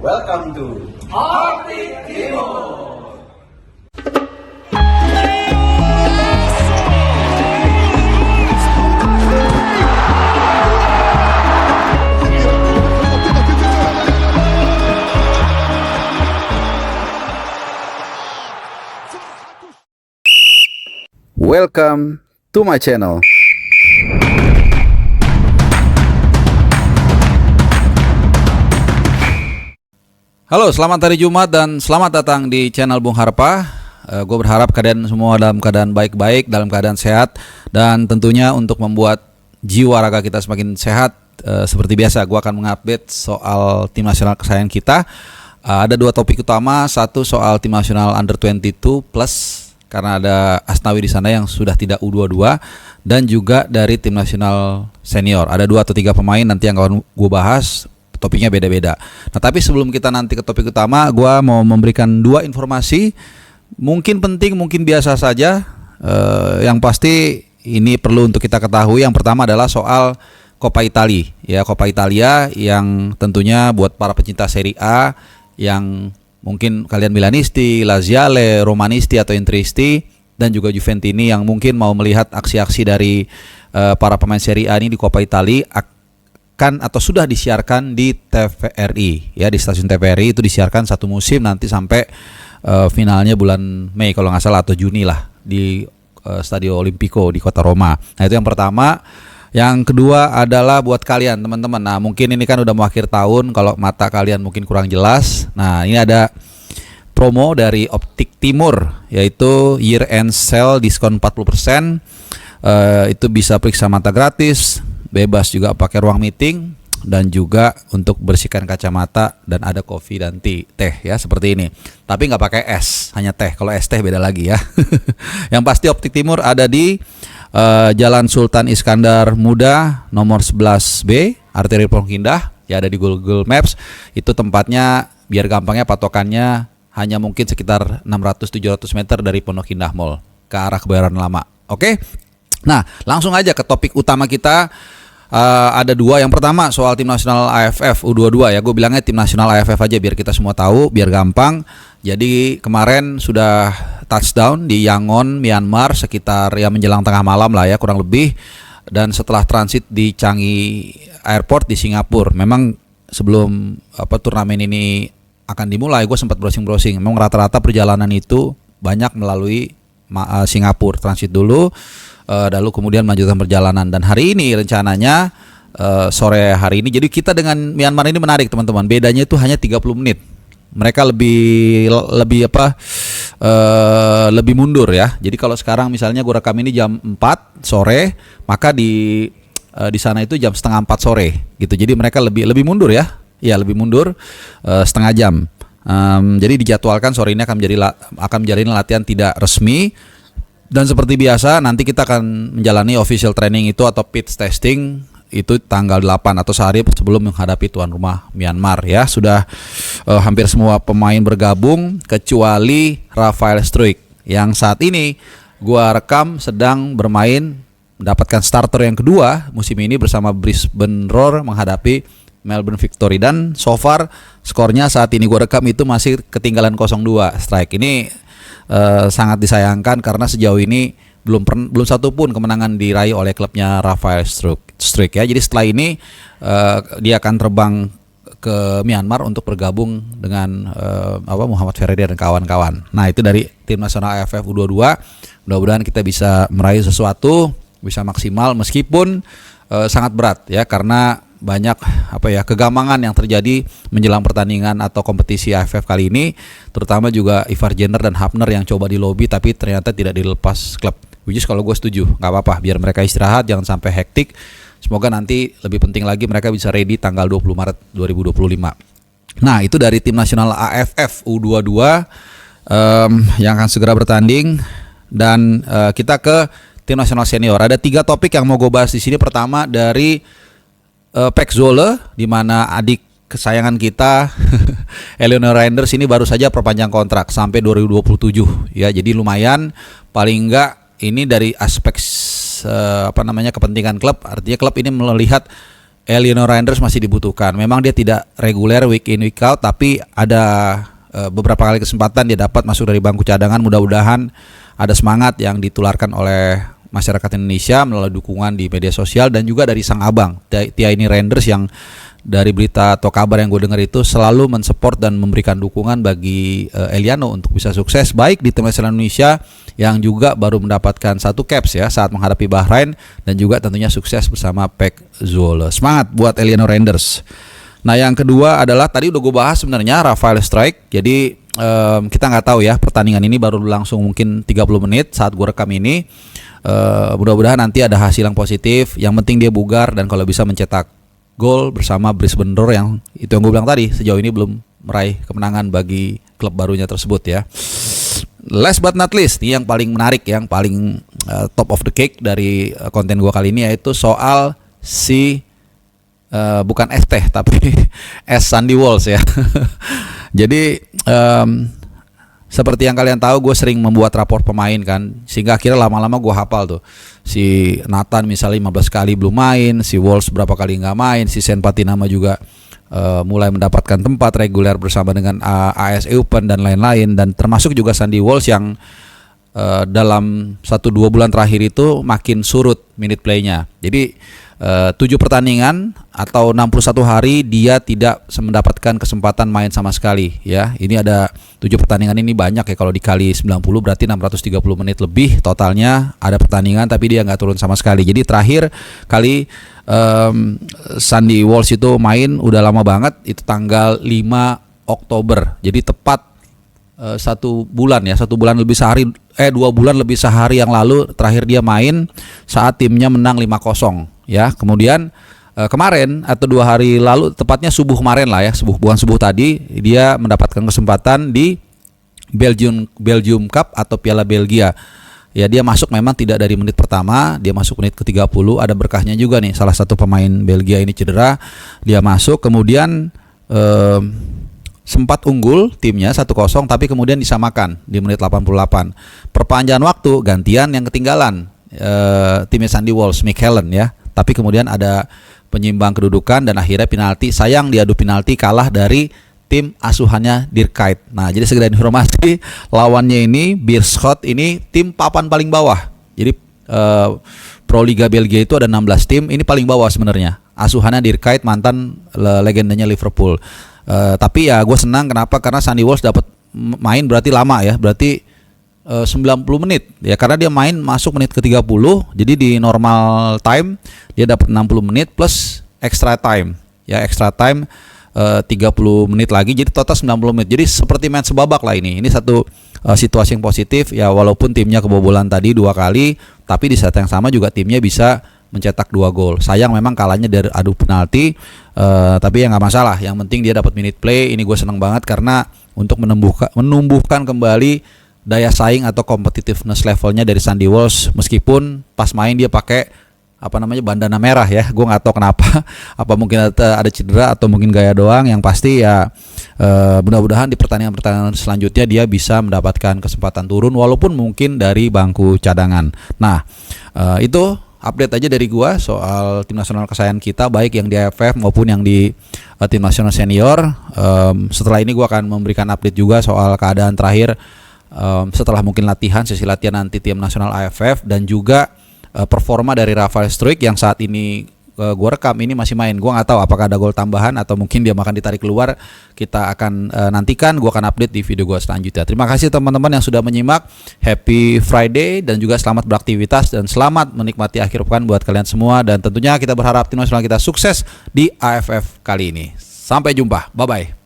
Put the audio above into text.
Welcome to Optik Timur. Welcome to my channel. Halo, selamat hari Jumat dan selamat datang di channel Bung Harpa. Gue berharap kalian semua dalam keadaan baik-baik, dalam keadaan sehat, dan tentunya untuk membuat jiwa raga kita semakin sehat. Seperti biasa, gue akan mengupdate soal tim nasional kesayangan kita. Ada dua topik utama, satu soal tim nasional Under 22 plus karena ada Asnawi di sana yang sudah tidak U22, dan juga dari tim nasional senior. Ada 2 atau 3 pemain nanti yang akan gue bahas. Topiknya beda-beda. Nah, tapi sebelum kita nanti ke topik utama, gue mau memberikan 2 informasi. Mungkin penting, mungkin biasa saja. Yang pasti ini perlu untuk kita ketahui. Yang pertama adalah soal Coppa Italia. Ya, Coppa Italia yang tentunya buat para pecinta Serie A yang mungkin kalian Milanisti, Laziale, Romanisti atau Intristi, dan juga Juventini yang mungkin mau melihat aksi-aksi dari para pemain Serie A ini di Coppa Italia, kan atau sudah disiarkan di TVRI ya, di stasiun TVRI itu disiarkan 1 musim nanti sampai finalnya bulan Mei kalau nggak salah atau Juni lah di Stadio Olimpico di kota Roma. Nah, itu yang pertama. Yang kedua adalah buat kalian teman-teman. Nah, mungkin ini kan udah mau akhir tahun, kalau mata kalian mungkin kurang jelas. Nah, ini ada promo dari Optik Timur, yaitu year end sale diskon 40%. Itu bisa periksa mata gratis, bebas juga pakai ruang meeting, dan juga untuk bersihkan kacamata, dan ada kopi dan teh ya seperti ini. Tapi nggak pakai es, hanya teh. Kalau es teh beda lagi ya. Yang pasti Optik Timur ada di Jalan Sultan Iskandar Muda nomor 11B, arteri Pondok Indah. Ya, ada di Google Maps. Itu tempatnya, biar gampangnya patokannya hanya mungkin sekitar 600-700 meter dari Pondok Indah Mall ke arah Kebayoran Lama. Oke. Nah, langsung aja ke topik utama kita. Ada 2. Yang pertama soal tim nasional AFF U22 ya. Gue bilangnya tim nasional AFF aja biar kita semua tahu, biar gampang. Jadi kemarin sudah touchdown di Yangon, Myanmar sekitar ya menjelang tengah malam lah ya kurang lebih. Dan setelah transit di Changi Airport di Singapura. Memang sebelum turnamen ini akan dimulai, gue sempat browsing-browsing. Memang rata-rata perjalanan itu banyak melalui Singapura, transit dulu. Lalu kemudian melanjutkan perjalanan, dan hari ini rencananya sore hari ini. Jadi kita dengan Myanmar ini menarik teman-teman, bedanya itu hanya 30 menit. Mereka lebih mundur ya. Jadi kalau sekarang misalnya gue rekam ini jam 4 sore, maka di sana itu jam setengah 4 sore gitu. Jadi mereka lebih mundur ya. Iya, lebih mundur setengah jam. Jadi dijadwalkan sore ini akan menjalani latihan tidak resmi. Dan seperti biasa nanti kita akan menjalani official training itu atau pitch testing itu tanggal 8 atau sehari sebelum menghadapi tuan rumah Myanmar ya. Sudah hampir semua pemain bergabung kecuali Rafael Struijk yang saat ini gua rekam sedang bermain, mendapatkan starter yang kedua musim ini bersama Brisbane Roar menghadapi Melbourne Victory, dan so far skornya saat ini gua rekam itu masih ketinggalan 0-2 strike. Ini sangat disayangkan karena sejauh ini belum satu pun kemenangan diraih oleh klubnya Rafael Struijk ya. Jadi setelah ini dia akan terbang ke Myanmar untuk bergabung dengan Muhammad Ferrari dan kawan-kawan. Nah, itu dari tim nasional AFF U22. Mudah-mudahan kita bisa meraih sesuatu, bisa maksimal meskipun sangat berat ya, karena banyak kegamangan yang terjadi menjelang pertandingan atau kompetisi AFF kali ini, terutama juga Ivar Jenner dan Hafner yang coba di lobby tapi ternyata tidak dilepas klub. Which is kalau gue setuju, nggak apa-apa, biar mereka istirahat, jangan sampai hektik. Semoga nanti lebih penting lagi mereka bisa ready tanggal 20 Maret 2025. Nah, itu dari tim nasional AFF U22 yang akan segera bertanding. Dan kita ke tim nasional senior. Ada 3 topik yang mau gue bahas di sini. Pertama dari Pek Zwolle, di mana adik kesayangan kita Eleanor Reinders ini baru saja perpanjang kontrak sampai 2027 ya. Jadi lumayan, paling enggak ini dari aspek kepentingan klub, artinya klub ini melihat Eliener Reinders masih dibutuhkan. Memang dia tidak reguler week in week out, tapi ada beberapa kali kesempatan dia dapat masuk dari bangku cadangan. Mudah-mudahan ada semangat yang ditularkan oleh masyarakat Indonesia melalui dukungan di media sosial dan juga dari sang abang Tiaini Reinders yang dari berita atau kabar yang gue dengar itu selalu mensupport dan memberikan dukungan bagi Eliano untuk bisa sukses baik di tim nasional Indonesia yang juga baru mendapatkan 1 caps ya saat menghadapi Bahrain dan juga tentunya sukses bersama Pek Zwolle. Semangat buat Eliano Reinders. Nah yang kedua adalah tadi udah gue bahas sebenarnya Rafael Struijk. Jadi kita nggak tahu ya, pertandingan ini baru berlangsung mungkin 30 menit saat gue rekam ini. Mudah-mudahan nanti ada hasil yang positif. Yang penting dia bugar dan kalau bisa mencetak gol bersama Brisbane Roar yang itu yang gue bilang tadi sejauh ini belum meraih kemenangan bagi klub barunya tersebut ya. Last but not least, ini yang paling menarik, yang paling top of the cake dari konten gue kali ini yaitu soal si bukan es teh tapi es Sandy Walsh ya. Jadi seperti yang kalian tahu, gue sering membuat rapor pemain kan, sehingga akhirnya lama-lama gue hafal tuh. Si Nathan misalnya 15 kali belum main, si Walsh berapa kali nggak main, si Sen Patinama juga mulai mendapatkan tempat reguler bersama dengan AS Open dan lain-lain, dan termasuk juga Sandy Walsh yang dalam 1-2 bulan terakhir itu makin surut minute play-nya. Jadi 7 pertandingan atau 61 hari dia tidak mendapatkan kesempatan main sama sekali ya. Ini ada 7 pertandingan, ini banyak ya, kalau dikali 90 berarti 630 menit lebih totalnya ada pertandingan tapi dia nggak turun sama sekali. Jadi terakhir kali Sandy Walsh itu main udah lama banget, itu tanggal 5 Oktober. Jadi tepat 1 bulan ya, 1 bulan lebih sehari 2 bulan lebih sehari yang lalu terakhir dia main saat timnya menang 5-0 ya. Kemudian kemarin atau 2 hari lalu, tepatnya subuh kemarin lah ya, bukan subuh tadi, dia mendapatkan kesempatan di Belgium Cup atau Piala Belgia. Ya dia masuk memang tidak dari menit pertama, dia masuk menit ke-30, ada berkahnya juga nih, salah satu pemain Belgia ini cedera, dia masuk kemudian sempat unggul timnya 1-0 tapi kemudian disamakan di menit 88. Perpanjangan waktu, gantian yang ketinggalan timnya Sandy Walsh, Mick Helen ya. Tapi kemudian ada penyimbang kedudukan dan akhirnya penalti. Sayang diadu penalti, kalah dari tim asuhannya Dirk Kuyt. Nah, jadi segera informasi, lawannya ini Beerschot ini tim papan paling bawah. Jadi Pro Liga Belgia itu ada 16 tim, ini paling bawah sebenarnya. Asuhannya Dirk Kuyt, mantan legendanya Liverpool. Tapi ya gue senang, kenapa? Karena Sandy Walsh dapat main berarti lama ya, berarti 90 menit ya, karena dia main masuk menit ke-30. Jadi di normal time dia dapat 60 menit plus extra time ya, extra time 30 menit lagi, jadi total 90 menit. Jadi seperti main sebabak lah ini. Ini satu situasi yang positif ya, walaupun timnya kebobolan tadi 2 kali, tapi di saat yang sama juga timnya bisa mencetak 2 gol. Sayang memang kalahnya dari adu penalti, tapi ya nggak masalah. Yang penting dia dapat minute play. Ini gue senang banget karena untuk menumbuhkan kembali daya saing atau competitiveness levelnya dari Sandy Walsh, meskipun pas main dia pakai bandana merah ya. Gue nggak tahu kenapa, apa mungkin ada cedera atau mungkin gaya doang. Yang pasti ya mudah-mudahan di pertandingan selanjutnya dia bisa mendapatkan kesempatan turun walaupun mungkin dari bangku cadangan. Nah itu update aja dari gua soal tim nasional kesayangan kita, baik yang di AFF maupun yang di tim nasional senior. Setelah ini gua akan memberikan update juga soal keadaan terakhir setelah mungkin sesi latihan nanti tim nasional AFF, dan juga performa dari Rafael Struijk yang saat ini gue rekam ini masih main. Gue nggak tahu apakah ada gol tambahan atau mungkin dia akan ditarik keluar. Kita akan nantikan, gue akan update di video gue selanjutnya. Terima kasih teman-teman yang sudah menyimak. Happy Friday dan juga selamat beraktivitas dan selamat menikmati akhir pekan buat kalian semua. Dan tentunya kita berharap tim nasional kita sukses di AFF kali ini. Sampai jumpa, bye-bye.